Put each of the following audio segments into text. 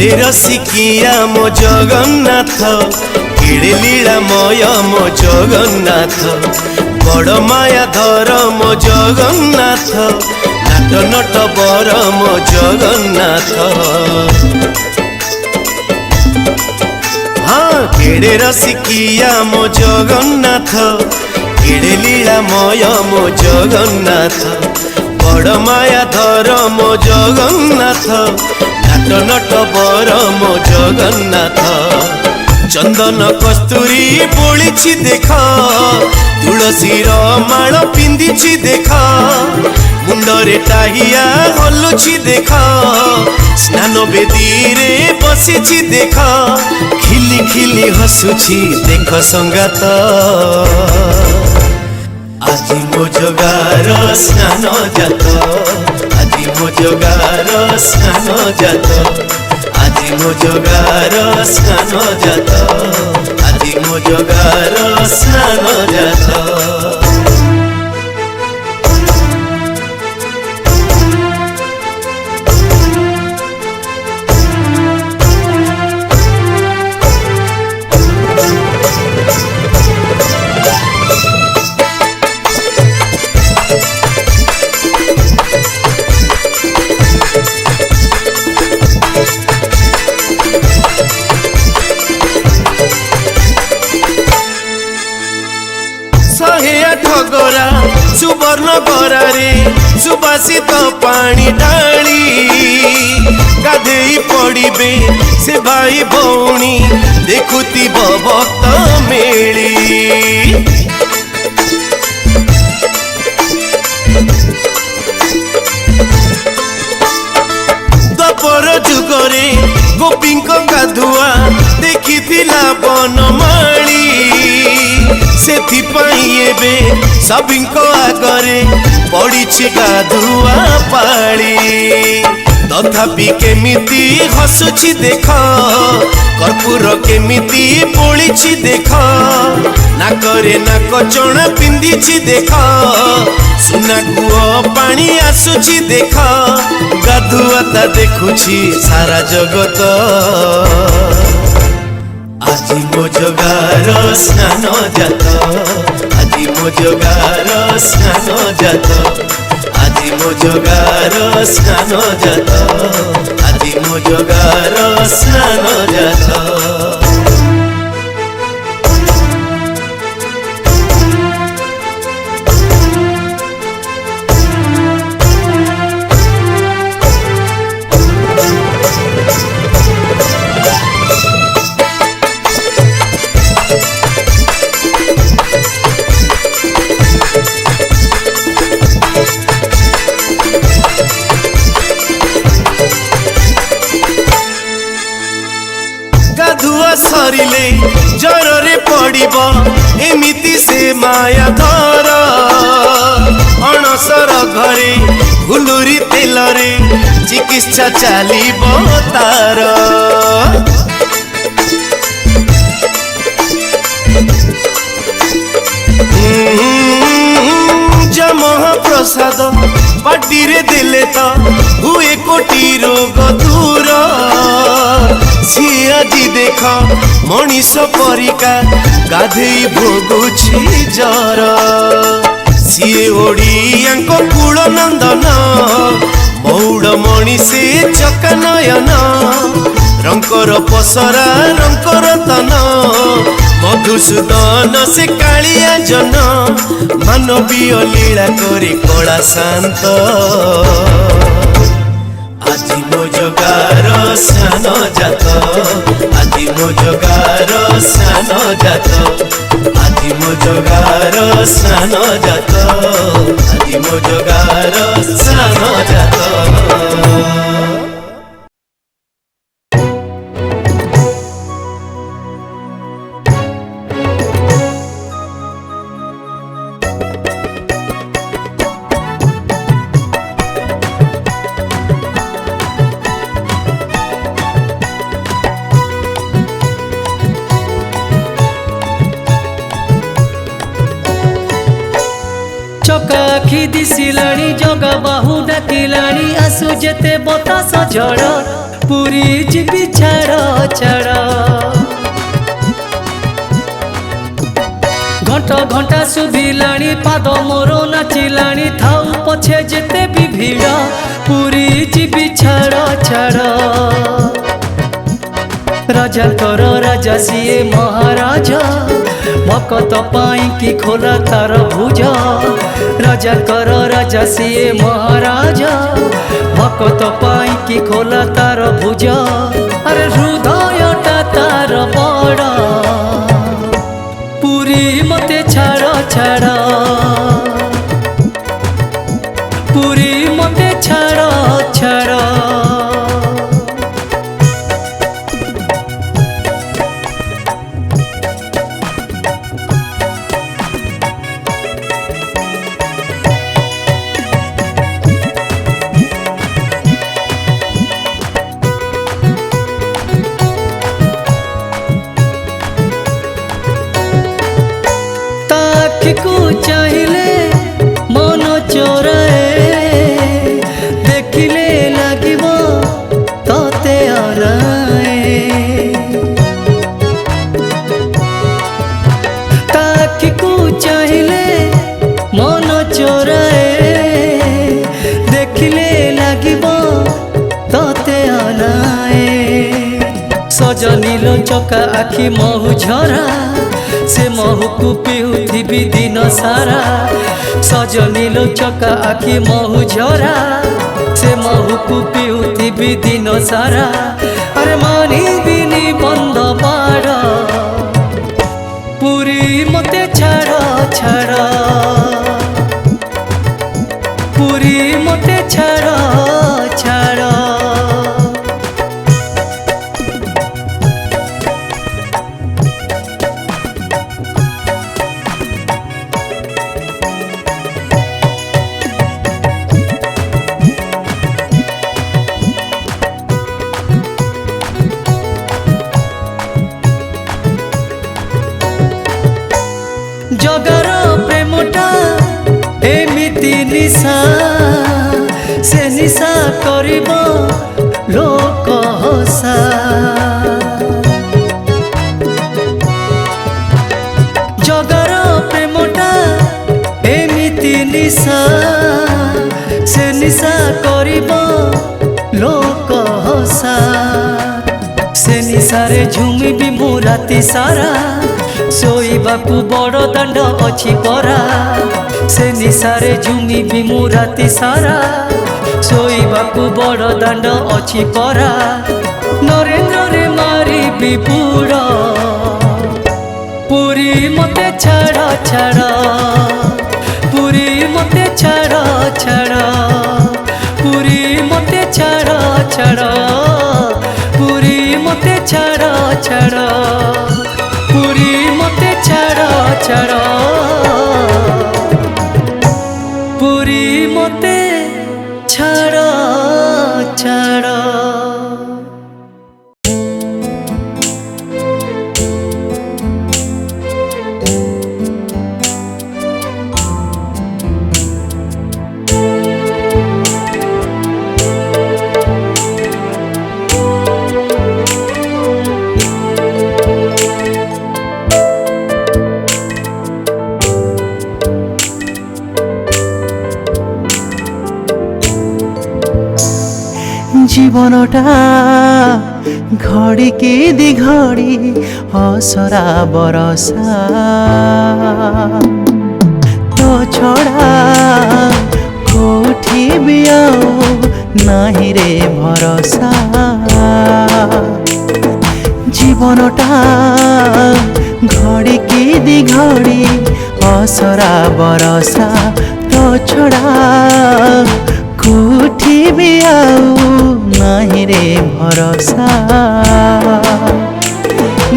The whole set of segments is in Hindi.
केड़े रसिकिया मो जगन्नाथ केड़े लीलामय मो जगन्नाथ बड़ माया धर मो जगन्नाथ नाट नट बर मो जगन्नाथ। हाँ केड़े रसिकिया मो जगन्नाथ केड़े लीलामय मो जगन्नाथ बड़ माया धर मो जगन्नाथ नाट नट बर मो जगन्नाथ। चंदन कस्तूरी बोली देख तुलसीर माल पिंधि देख मुंडरे टाहिया हलुछि देख स्नान बेदी रे बसी देख खिली खिली हसुछि देख संगात। আজি মো জগার স্নান জাত আজি মো জগার স্নান জাত আজি মো জগার স্নান জাত আজি মো জগার স্নান জাত। ठगरा सुवर्ण गरारे सुबासित पानी ढाली गाधेई पड़िबे से भाई भौणी देखुती भक्त मेली। द्वापर जुगरे गोपींक गाधुआ देखिथिला बनमाली सेथिपाई सबिंक आगरे पड़ी गाधुआ पाली तथापि केमिति हसुछि देख कर्पूर केमिति बोली देख नाकरे नाक चणा पिंधि देख सुना कूह पानी आसुछि देख गाधुआता देखुछि सारा जगत। আজি মো জগার স্নান জাত আজি মো জগার স্নান জাত আজি মো জগার স্নান জাত আজি মো জগার স্নান জাত। गाधुआ सरिले जरे पड़िब एमिति से माया धर अणसर घरे हुलुरी तेलरे चिकित्सा चलिब तार। महाप्रसाद पाटी रे देले तो हुए कोटी रोग दूर सी আজি देख मनीष परिका गाधेई भोगुछि जर सीए ओडिया कूल नंदन मौड़ मणिषे चका नयन रंकर पसरा रंकर तन मधुसूदन से कालिया जन मानवीय लीला करे कला शांत। আজি মো জগার স্নান জাত আজি মো জগার স্নান জাত আজি মো জগার স্নান জাত আজি মো জগার স্নান জাত। आखि दिसिलाणी जगा बाहु डाकिलाणी आसु जेते बतास झड़ पुरी जीवी छाड़ छाड़ घंटा घंटा शुभिलाणी पाद मोर नाचिलाणी थाउ पछे जेते भी भीड़ पुरी जीवी छाड़ छाड़ राजा कर राजा सीए महाराजा भकत पाई की खोला तार भुज राजा कर राजा सीए महाराजा भकत पाई की खोला तार भुज अरे हृदयटा तार बड़ पुरी मते छाड़ छाड़ पुरी मते छाड़ छाड़ को चाहिले मन चोराए देखिले लागिब तते अनाए ताकि को चाहिले मन चोराए देखिले लागिब तते अनाए सजनील चका आखि महु झरा से महु को पिउथिबी दिन सारा सजनील चका आखि महु झरा से महु को पिउथिबी दिन सारा अरे मानी बिनी बंद बाड़ पुरी मते छाड़ छाड़ पुरी मते छाड़ छाड़ जगार प्रेमटा एमिति निशा से निशा करिब लोक हसा जगार प्रेमटा एमिति निशा से निशा करिब लोक हसा से निशारे झुमिबी मु राति सारा शोइबाकू बड़ दांड अच्छी परा से निशारे झुमिबी मु राति सारा शोइबाकू बड़ दांड अच्छी परा नरेंद्र रे मारी विपुड़ पुरी मते छाड़ छाड़ पुरी मते छाड़ छाड़ पुरी मते छाड़ छाड़ पुरी मते छाड़ छाड़ पुरी मते छाड़ छाड़ पुरी मते छाड़ छाड़ জীবনটা ঘড়ি কি দি ঘড়ি অসরা বরসা তো ছড়া কোঠি বিয়াও নাহি রে ভরসা জীবনটা ঘড়ি কি দি ঘড়ি অসরা বরসা তো ছড়া কোঠি বিয়াও নাহি রে ভরসা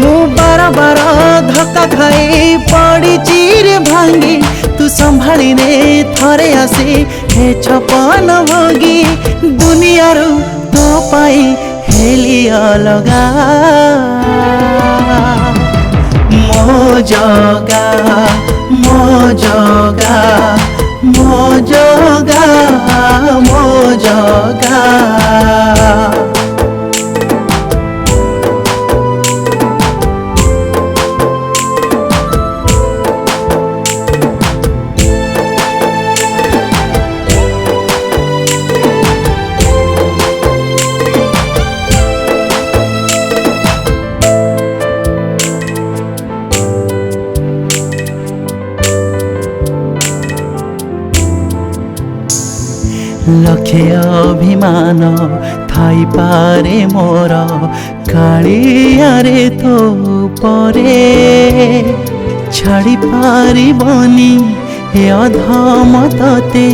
মু বার বার ধক্কা খাই পড়িছি রে ভাঙ্গি তু সম্ভাଳି নে থরে আসি হে ছপন ভোগী দুনিয়ারু তো পাই হেলি অলগা মো জগা মো জগা মো জগা মো জগা लक्षे अभिमान थाइपारे मोर कालियारे तो परे छाड़ी पारिबनी हे अधम तते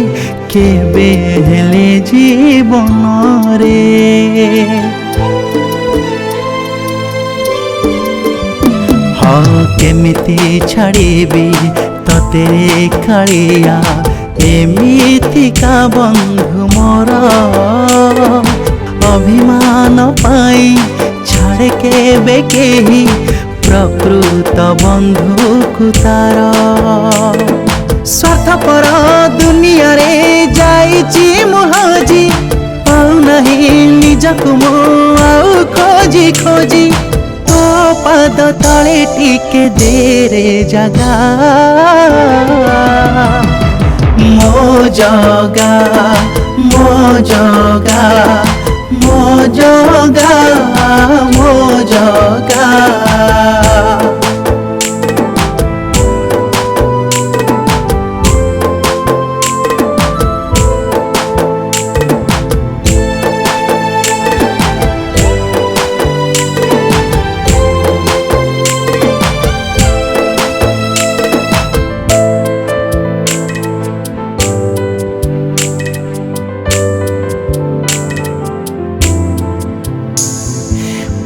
केबे हेले जीवन रे। हाँ केमिति छाड़बी तते कालिया एमितिका बंधु मोर अभिमान पाई छाड़े केबे केही प्रकृत बंधु को तार। स्वार्थपर दुनिया रे जाइछि मुहजी पाऊ नहीं निजकु मु आउ खोजी खोजी तो पाद तले टिके दे रे जगा मो जगा मो जगा मो जगा मो जगा।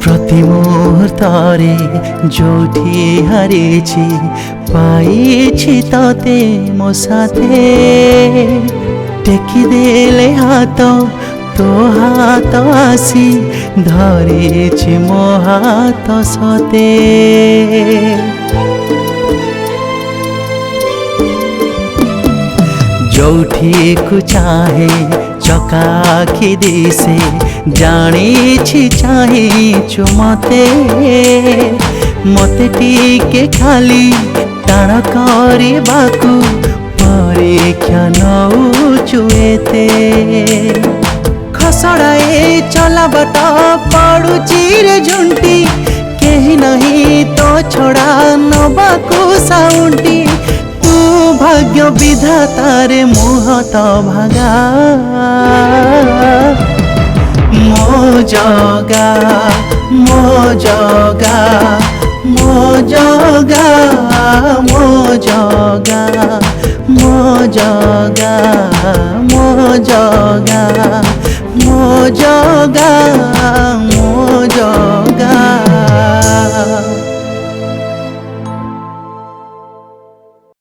प्रति मुहूर्तरे जोठी हारिछि पाइछि तते मो साथे टेकी देले हाथ तो हाथ आसी धरिछि मो हाथ सते। जोठी को चाहे चकाखी दिसे जानी चाहिछु मते मते टिके खाली टाण करबाकू परीक्षा नौछु एते। खसड़ाए चलाबाट पड़ुची रे झुंटी केही नहीं तो छड़ा नबाकू साउंटी तू भाग्य विधातारे मुह तो भागा मो जगा मो जगा मो जगा मो जगा मो जगा मो जगा मो जगा मो जगा।